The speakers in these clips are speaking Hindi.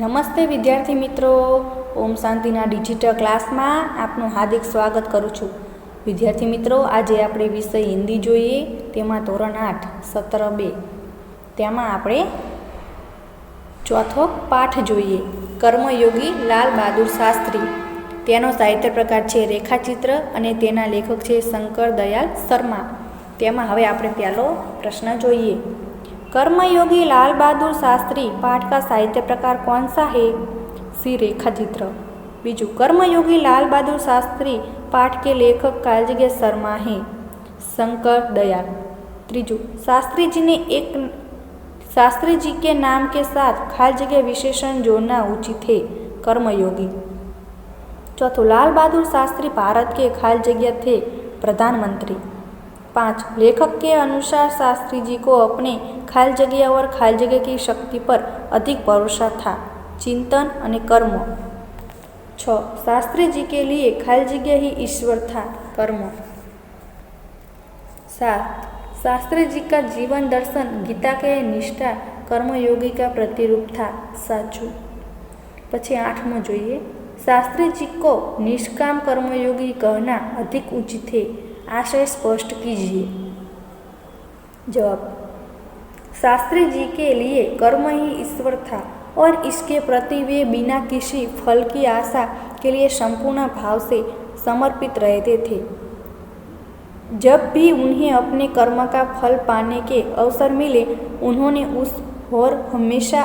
નમસ્તે વિદ્યાર્થી મિત્રો, ઓમ શાંતિના ડિજિટલ ક્લાસમાં આપનું હાર્દિક સ્વાગત કરું છું. વિદ્યાર્થી મિત્રો, આજે આપણે વિષય હિન્દી જોઈએ, તેમાં ધોરણ 8 સત્ર 2 તેમાં આપણે ચોથો પાઠ જોઈએ, કર્મયોગી લાલ બહાદુર શાસ્ત્રી. તેનો સાહિત્ય પ્રકાર છે રેખાચિત્ર અને તેના લેખક છે શંકર દયાલ શર્મા. તેમાં હવે આપણે પહેલો પ્રશ્ન જોઈએ. कर्मयोगी लाल बहादुर शास्त्री पाठ का साहित्य प्रकार कौन सा है? सी रेखाचित्र. बीजू, कर्मयोगी लाल बहादुर शास्त्री पाठ के लेखक कालजगे शर्मा हैं, शंकर दयाल. त्रीजू, शास्त्री जी के नाम के साथ खाल जगह विशेषण जोड़ना उचित है, कर्मयोगी. चौथो, लाल बहादुर शास्त्री भारत के खाल जगह थे प्रधानमंत्री. 5. लेखक के अनुसार शास्त्री जी को अपने खाल जगह और खाल जगह की शक्ति पर अधिक भरोसा था, चिंतन और कर्म. 6. शास्त्री जी के लिए खाल जगह ही ईश्वर था, कर्म. 7. शास्त्री जी का जीवन दर्शन गीता के निष्ठा कर्मयोगी का प्रतिरूप था, साचू. પછી 8મો જોઈએ. शास्त्री जी को निष्काम कर्मयोगी कहना अधिक उचित है, आशय स्पष्ट कीजिए. जवाब, शास्त्री जी के लिए कर्म ही ईश्वर था और इसके प्रति वे बिना किसी फल की आशा के लिए संपूर्ण भाव से समर्पित रहते थे. जब भी उन्हें अपने कर्म का फल पाने के अवसर मिले, उन्होंने उस और हमेशा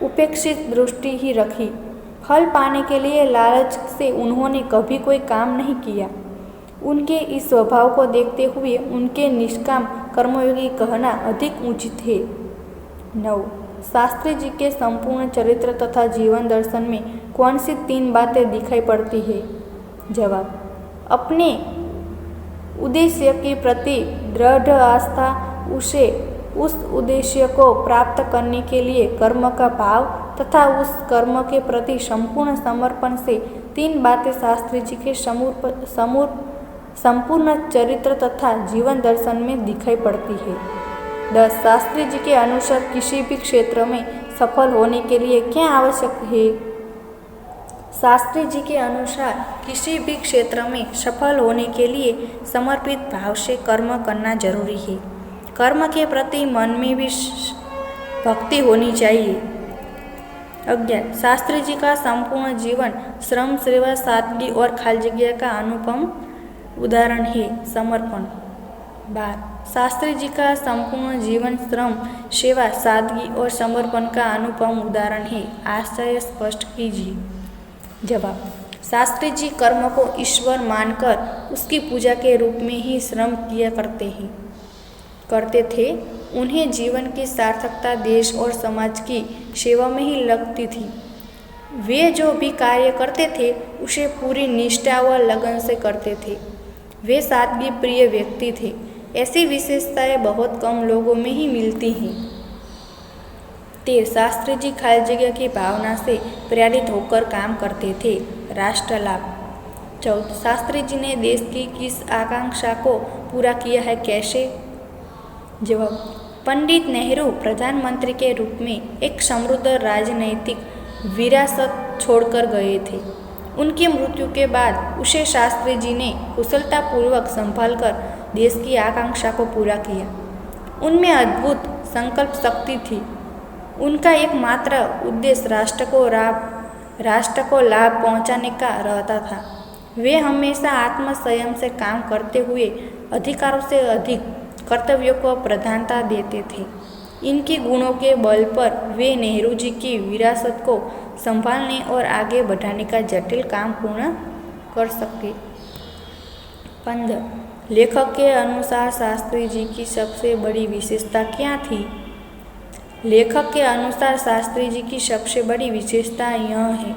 उपेक्षित दृष्टि ही रखी. फल पाने के लिए लालच से उन्होंने कभी कोई काम नहीं किया. उनके इस स्वभाव को देखते हुए उनके निष्काम कर्मयोगी कहना अधिक उचित है. 9. शास्त्री जी के संपूर्ण चरित्र तथा जीवन दर्शन में कौन सी 3 बातें दिखाई पड़ती है? जवाब, अपने उद्देश्य के प्रति दृढ़ आस्था, उस उद्देश्य को प्राप्त करने के लिए कर्म का भाव तथा उस कर्म के प्रति संपूर्ण समर्पण से 3 बातें शास्त्री जी के संपूर्ण चरित्र तथा जीवन दर्शन में दिखाई पड़ती है. 10. शास्त्री जी के अनुसार किसी भी क्षेत्र में सफल होने के लिए क्या आवश्यक है? शास्त्री जी के अनुसार किसी भी क्षेत्र में सफल होने के लिए समर्पित भाव से कर्म करना जरूरी है. कर्म के प्रति मन में भी भक्ति होनी चाहिए. 11. शास्त्री जी का संपूर्ण जीवन श्रम, सेवा, सादगी और खाल जगह का अनुपम उदाहरण है, समर्पण. 12. शास्त्री जी का संपूर्ण जीवन श्रम, सेवा, सादगी और समर्पण का अनुपम उदाहरण है, आशय स्पष्ट कीजिए. जवाब, शास्त्री जी कर्म को ईश्वर मानकर उसकी पूजा के रूप में ही श्रम किया करते थे. उन्हें जीवन की सार्थकता देश और समाज की सेवा में ही लगती थी. वे जो भी कार्य करते थे उसे पूरी निष्ठा व लगन से करते थे. वे सादगी प्रिय व्यक्ति थे. ऐसी विशेषताएं बहुत कम लोगों में ही मिलती हैं. 13. शास्त्री जी खाल जगह की भावना से प्रेरित होकर काम करते थे, राष्ट्र लाभ. 14. शास्त्री जी ने देश की किस आकांक्षा को पूरा किया है, कैसे? जवाब, पंडित नेहरू प्रधानमंत्री के रूप में एक समृद्ध राजनैतिक विरासत छोड़कर गए थे. उनकी मृत्यु के बाद उसे शास्त्री जी ने कुशलतापूर्वक संभालकर देश की आकांक्षा को पूरा किया. उनमें अद्भुत संकल्प शक्ति थी. उनका एकमात्र उद्देश्य राष्ट्र को लाभ पहुंचाने का रहता था. वे हमेशा आत्मसंयम से काम करते हुए अधिकारों से अधिक कर्तव्यों को प्रधानता देते थे. इनके गुणों के बल पर वे नेहरू जी की विरासत को संभालने और आगे बढ़ाने का जटिल काम पूर्ण कर सके. 15. लेखक के अनुसार शास्त्री जी की सबसे बड़ी विशेषता क्या थी? लेखक के अनुसार शास्त्री जी की सबसे बड़ी विशेषता यह है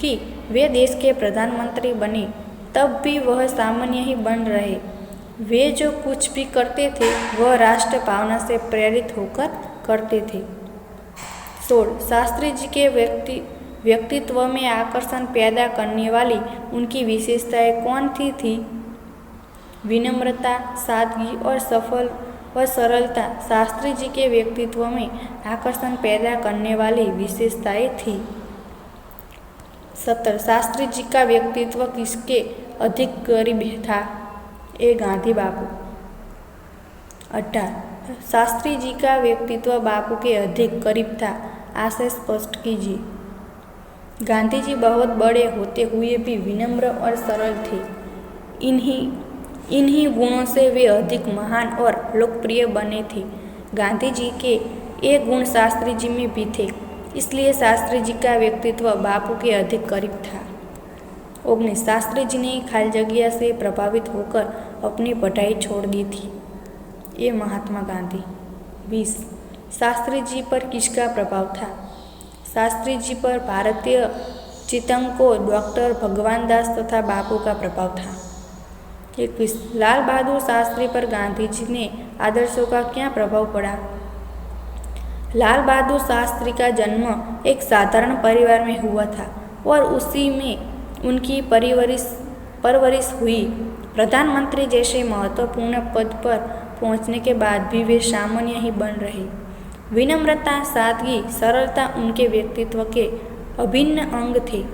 कि वे देश के प्रधानमंत्री बने तब भी वह सामान्य ही बन रहे. वे जो कुछ भी करते थे वह राष्ट्र भावना से प्रेरित होकर करते थे. 16. शास्त्री जी के व्यक्तित्व में आकर्षण पैदा करने वाली उनकी विशेषताएं कौन सी थी? विनम्रता, सादगी और व सरलता शास्त्री जी के व्यक्तित्व में आकर्षण पैदा करने वाली विशेषताएं थी। 17. शास्त्री जी का व्यक्तित्व किसके अधिक करीब था? ए. गांधी बापू। 18. शास्त्री जी का व्यक्तित्व बापू के अधिक करीब था, आशय स्पष्ट कीजिए। गांधी जी बहुत बड़े होते हुए भी विनम्र और सरल थे। इन्हीं गुणों से वे अधिक महान और लोकप्रिय बने थे। गांधी जी के ये गुण शास्त्री जी में भी थे, इसलिए शास्त्री जी का व्यक्तित्व बापू के अधिक करीब था। 19. शास्त्री जी ने खाली जगह से प्रभावित होकर अपनी पढ़ाई छोड़ दी थी। ये महात्मा गांधी। 20. शास्त्री जी पर किसका प्रभाव था? शास्त्री जी पर भारतीय चिंतकों डॉक्टर भगवान दास तथा बापू का प्रभाव था। 21. लाल बहादुर शास्त्री पर गांधी जी ने आदर्शों का क्या प्रभाव पड़ा? लाल बहादुर शास्त्री का जन्म एक साधारण परिवार में हुआ था और उसी में उनकी परवरिश हुई। प्रधानमंत्री जैसे महत्वपूर्ण पद पर पहुंचने के बाद भी वे सामान्य ही बन रहे। विनम्रता, सादगी, सरलता उनके व्यक्तित्व के अभिन्न अंग थे।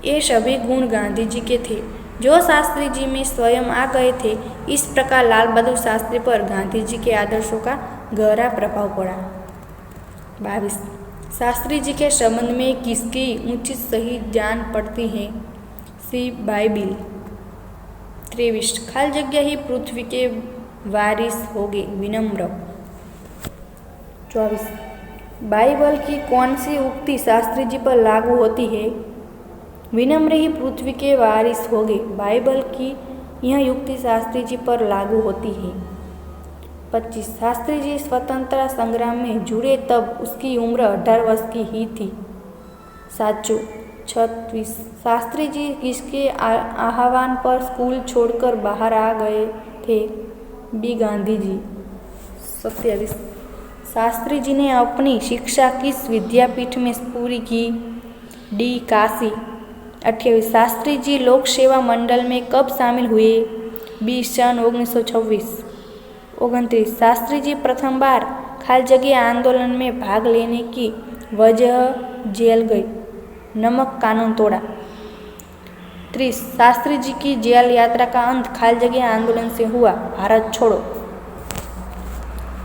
ये सभी गुण गांधी जी के थे, जो शास्त्री जी में स्वयं आ गए थे। इस प्रकार लाल बहादुर शास्त्री पर गांधी जी के आदर्शों का गहरा प्रभाव पड़ा। 22. शास्त्री जी के संबंध में किसकी उचित सही जान पड़ती है? सी. बाइबिल। 23. खाली जगह ही पृथ्वी के वारिस होगे, विनम्र। 24. बाइबल की कौन सी उक्ति शास्त्री जी पर लागू होती है? विनम्र ही पृथ्वी के वारिस होगे। बाइबल की यह युक्ति शास्त्री जी पर लागू होती है। 25. शास्त्री जी स्वतंत्रता संग्राम में जुड़े तब उसकी उम्र 18 वर्ष की ही थी। साचू। 26. शास्त्री जी किसके आह्वान पर स्कूल छोड़कर बाहर आ गए थे? बी. गांधी जी। 27. शास्त्री जी ने अपनी शिक्षा किस विद्यापीठ में पूरी की? डी. काशी। 28. शास्त्री जी लोक सेवा मंडल में कब शामिल हुए? बी. सन 1926। 29. शास्त्री जी प्रथम बार खाली जगह आंदोलन में भाग लेने की वजह जेल गए, नमक कानून तोड़ा। 30. शास्त्री जी की जेल यात्रा का अंत खाली जगह आंदोलन से हुआ, भारत छोड़ो।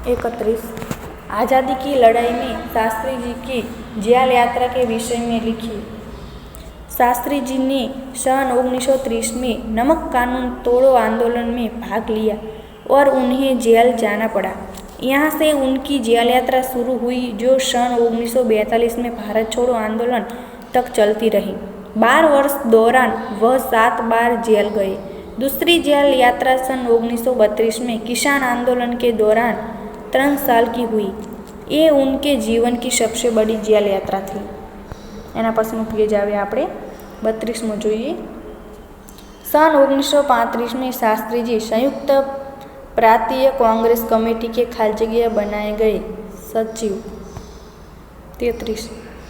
31. आज़ादी की लड़ाई में शास्त्री जी की जेल यात्रा के विषय में लिखिए। शास्त्री जी ने सन 1930 में नमक कानून तोड़ो आंदोलन में भाग लिया और उन्हें जेल जाना पड़ा। यहाँ से उनकी जेल यात्रा शुरू हुई, जो सन 1942 में भारत छोड़ो आंदोलन तक चलती रही। 12 वर्ष दौरान वह 7 बार जेल गए। दूसरी जेल यात्रा सन 1932 में किसान आंदोलन के दौरान 3 साल की हुई। ये उनके जीवन की सबसे बड़ी जेल यात्रा थी। एना पछीનું पेज आवे આપણે 32 જોઈએ। सन 1935 में शास्त्री जी संयुक्त प्रांतीय कांग्रेस कमेटी के खाली जगह बनाए गए सचिव। 33.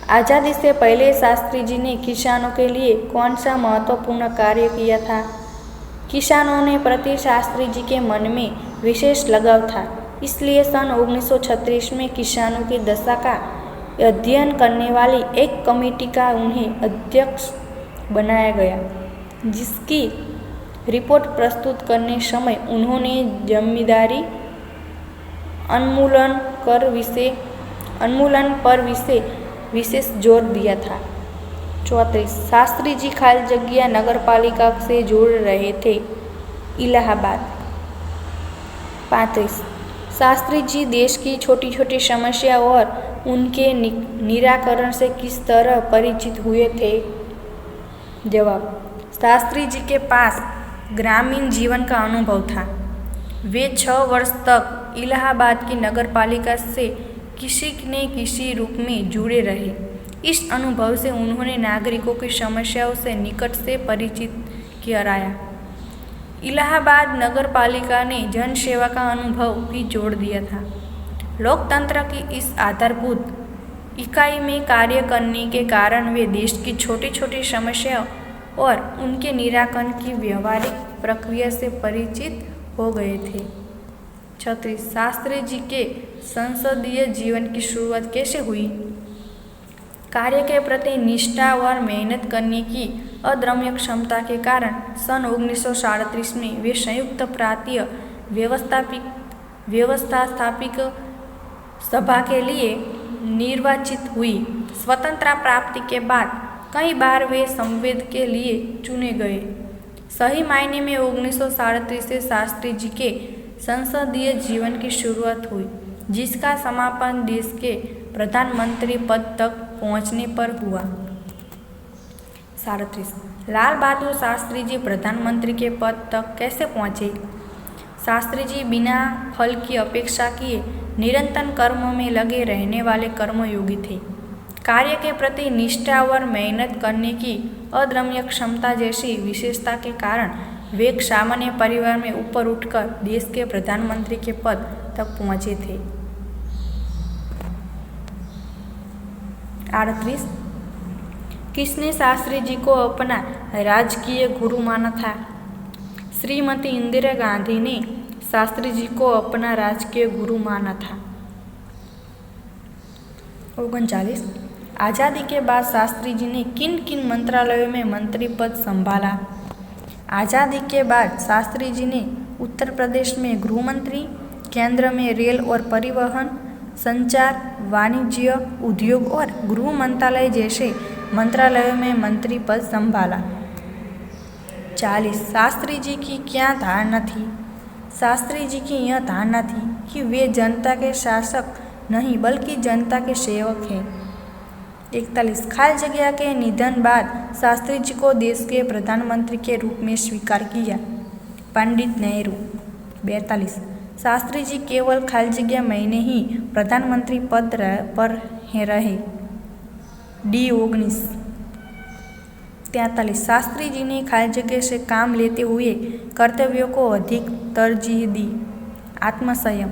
आज़ादी से पहले शास्त्री जी ने किसानों के लिए कौन सा महत्वपूर्ण कार्य किया था? किसानों ने प्रति शास्त्री जी के मन में विशेष लगाव था, इसलिए सन 1936 में किसानों की दशा का अध्ययन करने वाली एक कमेटी का उन्हें अध्यक्ष बनाया गया, जिसकी रिपोर्ट प्रस्तुत करने समय उन्होंने जमींदारी उन्मूलन पर विशेष जोर दिया था। 34. शास्त्री जी खाली जगह नगरपालिका से जुड़ रहे थे, इलाहाबाद। 35. शास्त्री जी देश की छोटी छोटी समस्या और उनके निराकरण से किस तरह परिचित हुए थे? जवाब: शास्त्री जी के पास ग्रामीण जीवन का अनुभव था। वे 6 वर्ष तक इलाहाबाद की नगरपालिका से किसी न किसी रूप में जुड़े रहे। इस अनुभव से उन्होंने नागरिकों की समस्याओं से निकट से परिचित कराया। इलाहाबाद नगरपालिका ने जन सेवा का अनुभव भी जोड़ दिया था। लोकतंत्र की इस आधारभूत इकाई में कार्य करने के कारण वे देश की छोटी छोटी समस्याओं और उनके निराकरण की व्यवहारिक प्रक्रिया से परिचित हो गए थे। 36 शास्त्री जी के संसदीय जीवन की शुरुआत कैसे हुई? कार्य के प्रति निष्ठा और मेहनत करने की अदम्य क्षमता के कारण सन 1937 में वे संयुक्त प्रांतीय व्यवस्थापिक सभा के लिए निर्वाचित हुई। स्वतंत्रता प्राप्ति के बाद कई बार वे संसद के लिए चुने गए। सही मायने में 1937 से शास्त्री जी के संसदीय जीवन की शुरुआत हुई, जिसका समापन देश के प्रधानमंत्री पद तक पहुंचने पर हुआ। 37 लाल बहादुर शास्त्री जी प्रधानमंत्री के पद तक कैसे पहुंचे? शास्त्री जी बिना फल की अपेक्षा किए निरंतर कर्म में लगे रहने वाले कर्मयोगी थे। कार्य के प्रति निष्ठा और मेहनत करने की अदम्य क्षमता जैसी विशेषता के कारण वे एक सामान्य परिवार में ऊपर उठकर देश के प्रधानमंत्री के पद तक पहुंचे थे। 38 किसने शास्त्री जी को अपना राजकीय गुरु माना था? श्रीमती इंदिरा गांधी ने शास्त्री जी को अपना राजकीय गुरु माना था। 39 आज़ादी के बाद शास्त्री जी ने किन किन मंत्रालयों में मंत्री पद संभाला? आज़ादी के बाद शास्त्री जी ने उत्तर प्रदेश में गृह मंत्री, केंद्र में रेल और परिवहन, संचार, वाणिज्य, उद्योग और गृह मंत्रालय जैसे मंत्रालयों में मंत्री पद संभाला। 40 शास्त्री जी की क्या धारणा थी? शास्त्री जी की यह धारणा थी कि वे जनता के शासक नहीं बल्कि जनता के सेवक हैं। 41 खाली जगह के निधन बाद शास्त्री जी को देश के प्रधानमंत्री के रूप में स्वीकार किया पंडित नेहरू। 42 शास्त्री जी केवल खाली जगह महीने ही प्रधानमंत्री पद पर रहे। D 19 43 शास्त्री जी ने खाली जगह से काम लेते हुए कर्तव्यों को अधिक तरजीह दी। आत्मसंयम।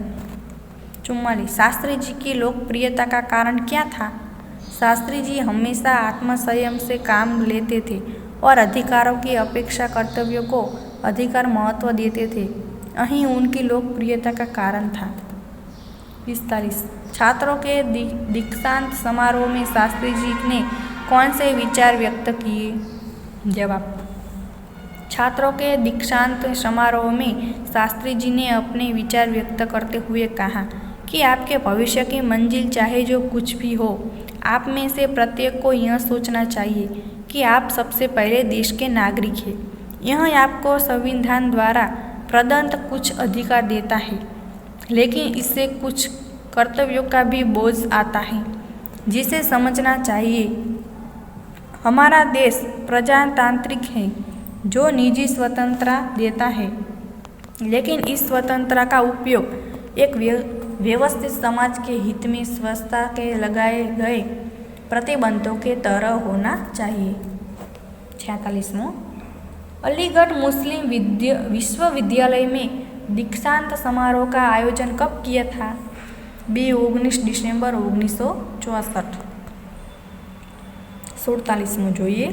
44 शास्त्री जी की लोकप्रियता का कारण क्या था? शास्त्री जी हमेशा आत्मसंयम से काम लेते थे और अधिकारों की अपेक्षा कर्तव्यों को अधिकार महत्व देते थे। यही उनकी लोकप्रियता का कारण था। 45 छात्रों के दीक्षांत समारोह में शास्त्री जी ने कौन से विचार व्यक्त किए? जवाब छात्रों के दीक्षांत समारोह में शास्त्री जी ने अपने विचार व्यक्त करते हुए कहा कि आपके भविष्य की मंजिल चाहे जो कुछ भी हो, आप में से प्रत्येक को यह सोचना चाहिए कि आप सबसे पहले देश के नागरिक हैं। यह आपको संविधान द्वारा प्रदत्त कुछ अधिकार देता है, लेकिन इससे कुछ कर्तव्यों का भी बोझ आता है, जिसे समझना चाहिए। हमारा देश प्रजातांत्रिक है जो निजी स्वतंत्रता देता है, लेकिन इस स्वतंत्रता का उपयोग एक व्यवस्थित समाज के हित में स्वच्छता के लगाए गए प्रतिबंधों के तरह होना चाहिए। 46वां अलीगढ़ मुस्लिम विश्वविद्यालय में दीक्षांत समारोह का आयोजन कब किया था? B 19 December 1964। 47वां જોઈએ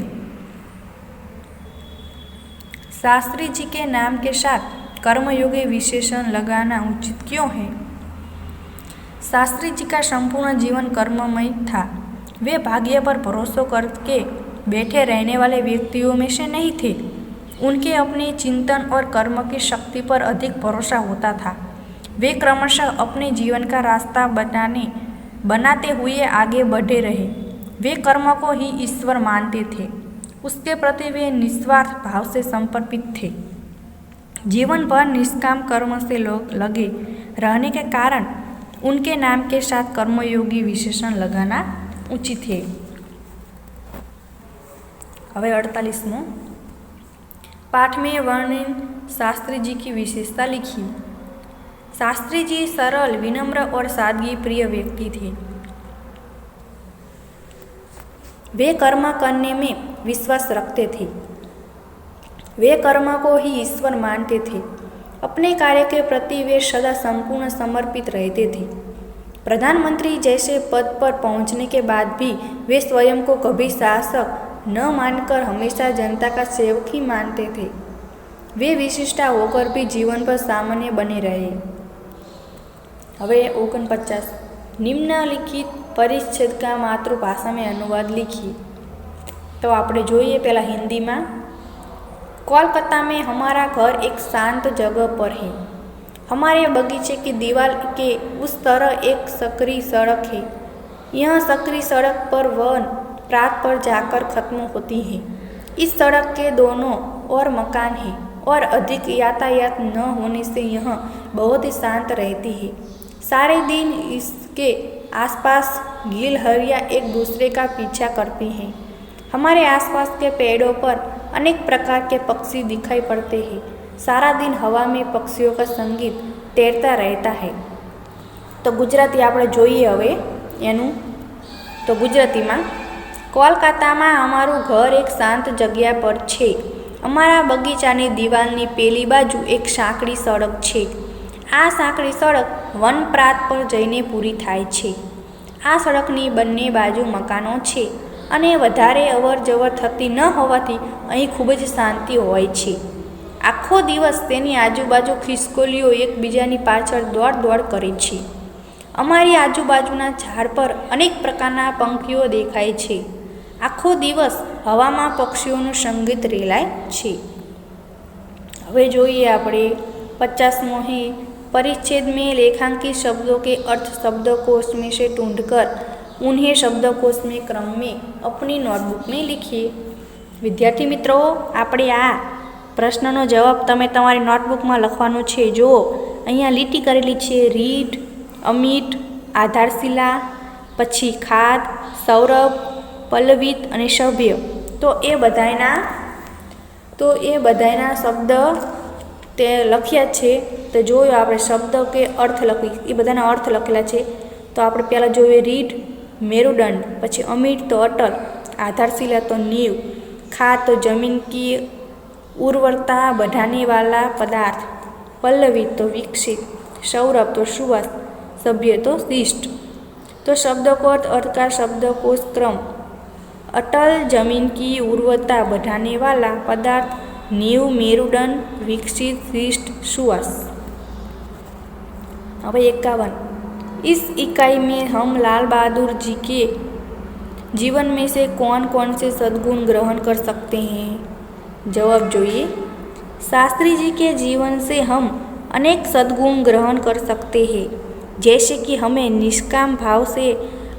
शास्त्री जी के नाम के साथ कर्मयोगी विशेषण लगाना उचित क्यों है? शास्त्री जी का संपूर्ण जीवन कर्ममय था। वे भाग्य पर भरोसा करके बैठे रहने वाले व्यक्तियों में से नहीं थे। उनके अपने चिंतन और कर्म की शक्ति पर अधिक भरोसा होता था। वे क्रमशः अपने जीवन का रास्ता बनाते हुए आगे बढ़े रहे। वे कर्म को ही ईश्वर मानते थे। उसके प्रति वे निस्वार्थ भाव से समर्पित थे। जीवन भर निष्काम कर्म से लगे रहने के कारण उनके नाम के साथ कर्मयोगी विशेषण लगाना उचित है। હવે 48वां पाठ में वर्णन शास्त्री जी की विशेषता लिखी। शास्त्री जी सरल, विनम्र और सादगी प्रिय व्यक्ति थे। वे कर्म करने में विश्वास रखते थे। वे कर्म को ही ईश्वर मानते थे। अपने कार्य के प्रति वे सदा संपूर्ण समर्पित रहते थे। प्रधानमंत्री जैसे पद पर पहुंचने के बाद भी वे स्वयं को कभी शासक न मानकर हमेशा जनता का सेवक ही मानते थे। वे विशिष्टा होकर भी जीवन पर सामान्य बने रहे। હવે 49 निम्नलिखित परिच्छेद का मातृभाषा में अनुवाद लिखिए। तो આપણે જોઈએ પહેલાં હિન્દીમાં। कोलकाता में हमारा घर एक शांत जगह पर है। हमारे बगीचे की दीवार के उस तरह एक सकरी सड़क है। यह सकरी सड़क पर वन प्रात पर जाकर खत्म होती है। इस सड़क के दोनों ओर मकान है और अधिक यातायात न होने से यह बहुत ही शांत रहती है। सारे दिन इसके आसपास गिलहरियाँ एक दूसरे का पीछा करती हैं। हमारे आसपास के पेड़ों पर अनेक प्रकार के पक्षी दिखाई पड़ते हैं। सारा दिन हवा में पक्षियों का संगीत तैरता रहता है। तो गुजराती આપણે જોઈએ હવે એનું। તો ગુજરાતીમાં કોલકાતામાં અમારું ઘર એક શાંત જગ્યા પર છે। અમારા બગીચાની દિવાલની પેલી બાજુ એક સાંકડી સડક છે। આ સાંકડી સડક વનપ્રાત પર જઈને પૂરી થાય છે। આ સડકની બંને બાજુ મકાનો છે અને વધારે અવર જવર થતી ન હોવાથી અહીં ખૂબ જ શાંતિ હોય છે। આખો દિવસ તેની આજુબાજુ ખિસકોલીઓ એકબીજાની પાછળ દોડ કરે છે। અમારી આજુબાજુના ઝાડ પર અનેક પ્રકારના પંખીઓ દેખાય છે। આખો દિવસ હવામાં પક્ષીઓનું સંગીત રેલાય છે। હવે જોઈએ આપણે 50મો है। परिच्छेद में लेखांकित शब्दों के अर्थ शब्दकोश में से ढूंढकर उन्हें शब्दकोश में क्रम में अपनी नोटबुक में लिखिए। विद्यार्थी मित्रों, આપણે આ પ્રશ્નનો જવાબ તમે તમારી નોટબુકમાં લખવાનો છે। જુઓ અહીંયા લીટી કરેલી છે રીડ, અમિત, આધારશિલા, પછી ખાદ, સૌરભ, પલ્લવિત અને સભ્ય। તો એ બધાના શબ્દ તે લખ્યા છે। તો જોયો આપણે શબ્દ કે અર્થ લખી, એ બધાના અર્થ લખેલા છે। તો આપણે પહેલાં જોઈએ રીડ મેરુદંડ, પછી અમિટ તો અટલ, आधारशिला तो नींव, खाद तो जमीन की उर्वरता बढ़ाने वाला पदार्थ, पल्लवी तो विकसित, सौरभ तो सुवास, सभ्य तो शिष्ट। तो शब्दकोश अर्थ का शब्दकोश क्रम, अटल जमीन की उर्वरता बढ़ाने वाला पदार्थ, नींव मेरुदंड, विकसित, शिष्ट, सुवास। अब 51 इस इकाई में हम लाल बहादुर जी के जीवन में से कौन कौन से सद्गुण ग्रहण कर सकते हैं? जवाब જોઈએ। शास्त्री जी के जीवन से हम अनेक सद्गुण ग्रहण कर सकते हैं, जैसे कि हमें निष्काम भाव से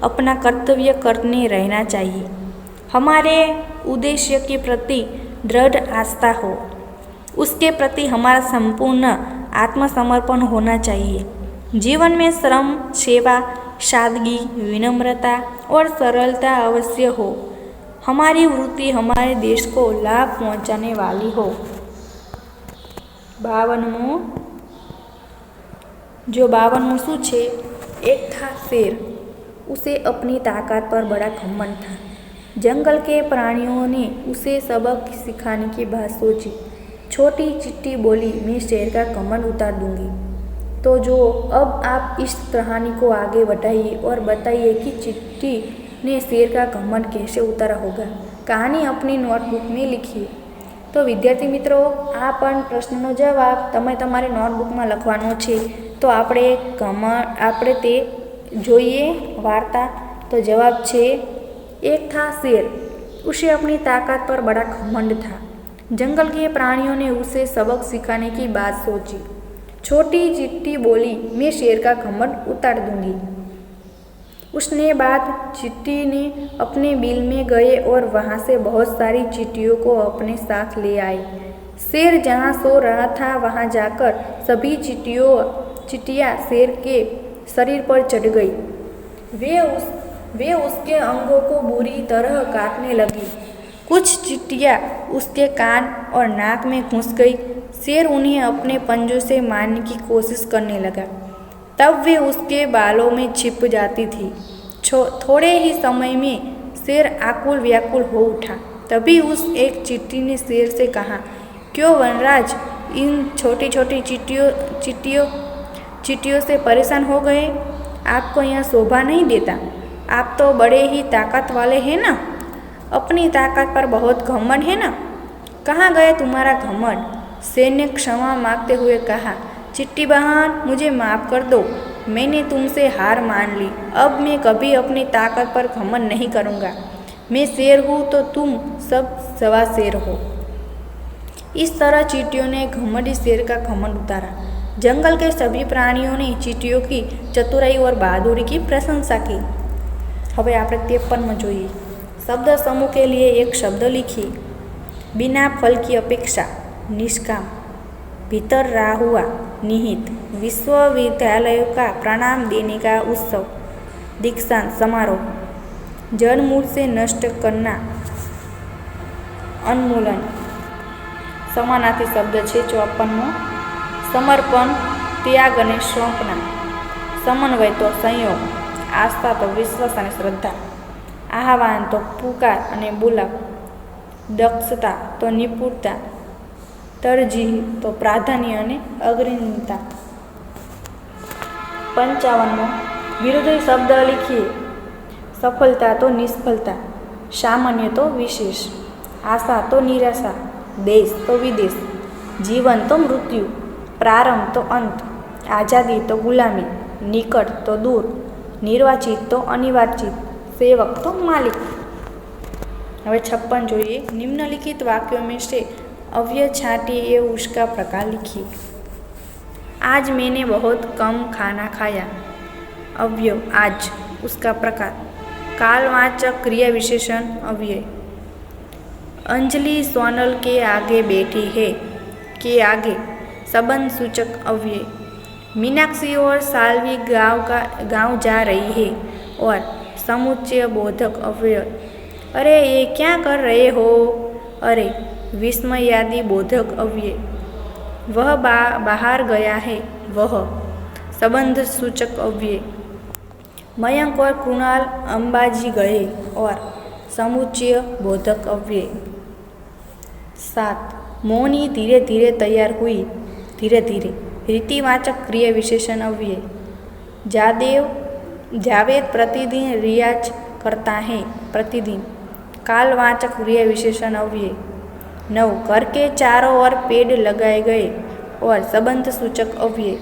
अपना कर्तव्य करने रहना चाहिए, हमारे उद्देश्य के प्रति दृढ़ आस्था हो, उसके प्रति हमारा संपूर्ण आत्मसमर्पण होना चाहिए, जीवन में श्रम, सेवा, सादगी, विनम्रता और सरलता अवश्य हो, हमारी वृत्ति हमारे देश को लाभ पहुंचाने वाली हो। 52 जो 52 શું છે? एक था शेर, उसे अपनी ताकत पर बड़ा घमंड था। जंगल के प्राणियों ने उसे सबक सिखाने की बात सोची। छोटी चिट्टी बोली, मैं शेर का घमंड उतार दूंगी। तो जो अब आप इस कहानी को आगे बढ़ाइए और बताइए कि चिट्टी ने शेर का घमंड कैसे उतारा होगा। कहानी अपनी नोटबुक में लिखिए। तो विद्यार्थी मित्रों, आ पण प्रश्नનો જવાબ તમે તમારી નોટબુકમાં લખવાનો છે। તો આપણે તે જોઈએ વાર્તા। તો જવાબ છે एक था शेर, उसे अपनी ताकत पर बड़ा घमंड था। जंगल के प्राणियों ने उसे सबक सिखाने की बात सोची। छोटी चिट्टी बोली, मैं शेर का घमंड उतार दूंगी। उसने बाद चिट्टी ने अपने बिल में गए और वहाँ से बहुत सारी चिट्टियों को अपने साथ ले आए। शेर जहाँ सो रहा था वहाँ जाकर सभी चिट्टियाँ शेर के शरीर पर चढ़ गई। वे उसके अंगों को बुरी तरह काटने लगी। कुछ चिट्टियाँ उसके कान और नाक में घुस गई। शेर उन्हें अपने पंजों से मारने की कोशिश करने लगा, तब वे उसके बालों में छिप जाती थी। थोड़े ही समय में शेर आकुल व्याकुल हो उठा। तभी उस एक चिट्टी ने शेर से कहा, क्यों वनराज, इन छोटी छोटी चिट्टियों से परेशान हो गए? आपको यह शोभा नहीं देता? आप तो बड़े ही ताकत वाले हैं ना, अपनी ताकत पर बहुत घमंड है ना, कहाँ गए तुम्हारा घमंड? शेर ने क्षमा मांगते हुए कहा, चिट्टी बहन, मुझे माफ़ कर दो, मैंने तुमसे हार मान ली। अब मैं कभी अपनी ताकत पर घमंड नहीं करूँगा। मैं शेर हूँ तो तुम सब सवा शेर हो। इस तरह चींटियों ने घमंडी शेर का घमंड उतारा। जंगल के सभी प्राणियों ने चींटियों की चतुराई और बहादुरी की प्रशंसा की। હવે આપણે 53માં જોઈએ। શબ્દ સમૂહ के लिए एक शब्द लिखिए। बिना फल की अपेक्षा, निष्काम। भीतर रहा हुआ, निहित। विश्वविद्यालय का प्रणाम देने का उत्सव, दीक्षांत समारोह। जड़ मूल से नष्ट करना, उन्मूलन। समानार्थी शब्द છે 54મો। समर्पण, त्याग અને સોંપના। સમન્વય તો સંયોગ, આસ્થા તો વિશ્વાસ અને શ્રદ્ધા, આહવાન તો પુકાર અને બોલાવ, દક્ષતા તો નિપુણતા, તરજીહ તો પ્રાધાન્ય અને અગ્રણીતા। 55મો વિરોધી શબ્દ લીખીએ। સફળતા તો નિષ્ફળતા, સામાન્ય તો વિશેષ, આશા તો નિરાશા, દેશ તો વિદેશ, જીવન તો મૃત્યુ, પ્રારંભ તો અંત, આઝાદી તો ગુલામી, નિકટ તો દૂર, નિર્વાચિત તો અનિર્વાચિત, सेवक तो मालिक। હવે 56 જોઈએ। निम्नलिखित वाक्यों में से अव्यय छांटिए एवं उसका प्रकार लिखिए। आज मैंने बहुत कम खाना खाया। अव्यय आज, उसका प्रकार कालवाचक क्रिया विशेषण अव्यय। अंजलि सोनल के आगे बैठी है, के आगे संबंध सूचक अव्यय। मीनाक्षी और साल्वी गांव जा रही है और समुच्चय बोधक अव्यय। अरे ये क्या कर रहे हो? अरे विस्मयादि बोधक अव्यय। वह बाहर गया है, वह संबंध सूचक अव्यय। मयंक और कृणाल अंबाजी गए और समुच्चय बोधक अव्यय। 7 मोनी धीरे धीरे तैयार हुई, धीरे धीरे रीतिवाचक क्रिया विशेषण अव्यय। जावेद प्रतिदिन रियाज करता है, प्रतिदिन कालवाचक क्रिया विशेषण अव्यय। 9 घर के चारों ओर पेड़ लगाए गए और संबंध सूचक अव्यय।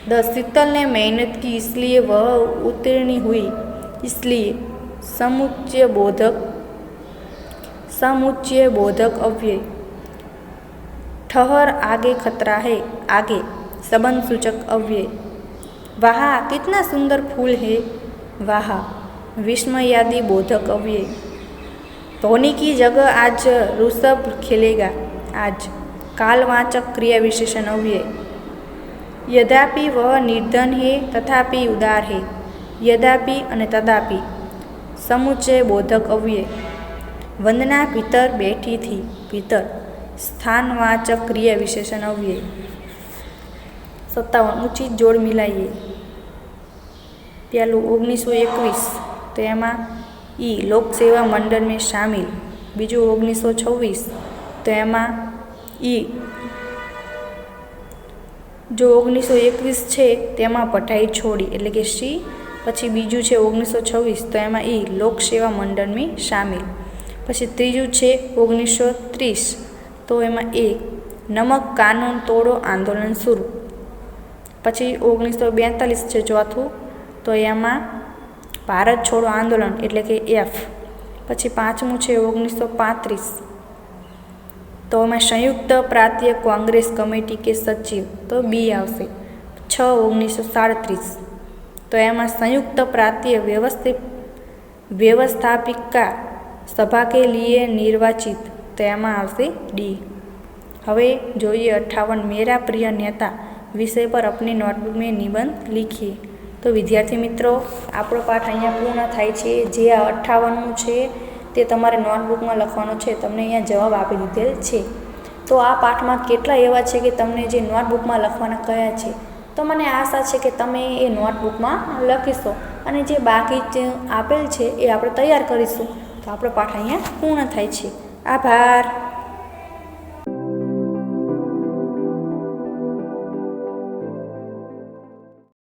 10 शीतल ने मेहनत की इसलिए वह उत्तीर्ण हुई, इसलिए समुच्चय बोधक अव्यय। ठहर आगे खतरा है, आगे संबंध सूचक अव्यय। वाह कितना सुंदर फूल है, वाह विस्मयादि बोधक अव्यय। धोनी की जगह आज ऋषभ खेलेगा, आज कालवाचक क्रिया विशेषण अव्यय। यद्यपि वह निर्धन है तथापि उदार है, यद्यपि અને तथापि समुच्चय बोधक अव्यय। वंदना भीतर बैठी थी, भीतर स्थानवाचक क्रिया विशेषण अव्यय। 57 उचित जोड़ मिलाइए। पहलू 1921 तो एमा ई लोक सेवा मंडल में शामिल। बीजू 1926 तो एमा ई जो 1921 है तेमा पढ़ाई छोड़ी एटले के सी। पछी बीजू है 1926 तो एमा ई लोक सेवा मंडल में शामिल। पछी तीजू है 1930 तो एमा ए नमक कानून तोड़ो आंदोलन शुरू। पछी 1942 है चौथुं तो एमां भारत छोड़ो आंदोलन एटले के एफ। पछी पांचमું है 1935 तो एमां संयुक्त प्रांतीय कांग्रेस कमिटी के सचिव तो बी आवशे। 6/1937 तो एमां संयुक्त प्रांतीय व्यवस्थापिका सभा के लिए निर्वाचित तो एमां आवशे डी। हवे जोईए 58 मेरा प्रिय नेता विषय पर अपनी नोटबुक में निबंध लिखिए। तो विद्यार्थी मित्रों आपणो पाठ अहींया पूर्ण थाय छे। जे आ 58मुं छे ते तमारे नोटबुक में लखवानो छे। तमने अहींया जवाब आपी दीधेल छे। तो आ पाठ में केटला एवा छे कि तमने जे नोटबुक में लखवाना कह्या छे तो मने आशा छे कि तमे ए नोटबुक में लखीशो अने जे बाकी आपेल छे ए आपणे तैयार करीशुं। तो आपणो पाठ अहींया पूर्ण थाय छे। आभार।